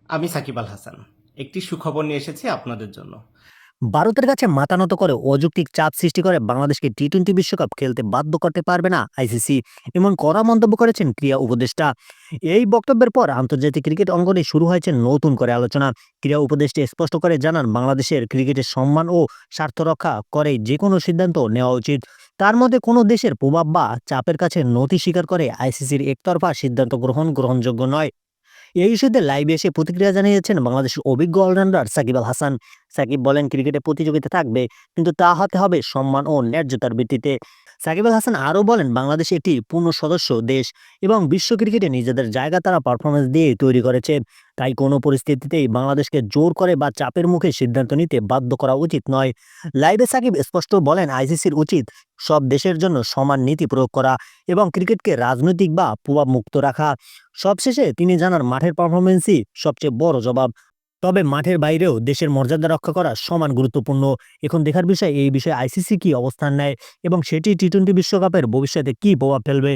আমি সাকিব আল হাসান। একটি সুখবর নিয়ে এসেছি আপনাদের জন্য। ভারতের কাছে মাথা নত করে অযৌক্তিক চাপ সৃষ্টি করে বাংলাদেশকে টি-20 বিশ্বকাপ খেলতে বাধ্য করতে পারবে না আইসিসি, এমন কড়া মন্তব্য করেছেন ক্রীড়া উপদেষ্টা। এই বক্তব্যের পর আন্তর্জাতিক ক্রিকেট অঙ্গনে শুরু হয়েছে নতুন করে আলোচনা। ক্রীড়া উপদেষ্টা স্পষ্ট করে জানান, বাংলাদেশের ক্রিকেটের সম্মান ও স্বার্থ রক্ষা করে যে কোনো সিদ্ধান্ত নেওয়া উচিত। তার মধ্যে কোনো দেশের প্রভাব বা চাপের কাছে নতি স্বীকার করে আইসিসির একতরফা সিদ্ধান্ত গ্রহণযোগ্য নয়। এই ইস্যুতে লাইভে এসে প্রতিক্রিয়া জানিয়েছেন বাংলাদেশের অভিজ্ঞ অলরাউন্ডার সাকিব আল হাসান। সাকিব বলেন, ক্রিকেটে প্রতিযোগিতা থাকবে, কিন্তু তা হতে হবে সম্মান ও ন্যায্যতার ভিত্তিতে। সাকিব আল হাসান আরও বলেন, বাংলাদেশ একটি পূর্ণ সদস্য দেশ এবং বিশ্ব ক্রিকেটে নিজেদের জায়গা তারা পারফরমেন্স দিয়ে তৈরি করেছে। তাই কোনো পরিস্থিতিতেই বাংলাদেশকে জোর করে বা চাপের মুখে সিদ্ধান্ত নিতে বাধ্য করা উচিত নয়। লাইভে সাকিব স্পষ্ট বলেন, আইসিসির উচিত সব দেশের জন্য সমান নীতি প্রয়োগ করা এবং ক্রিকেটকে রাজনৈতিক বা প্রভাব মুক্ত রাখা। সবশেষে তিনি জানান, মাঠের পারফরমেন্সই সবচেয়ে বড় জবাব, তবে মাঠের বাইরেও দেশের মর্যাদা রক্ষা করা সমান গুরুত্বপূর্ণ। এখন দেখার বিষয় এই বিষয়ে আইসিসি কি অবস্থান নেয় এবং সেটি টি-20 বিশ্বকাপের ভবিষ্যতে কি প্রভাব ফেলবে।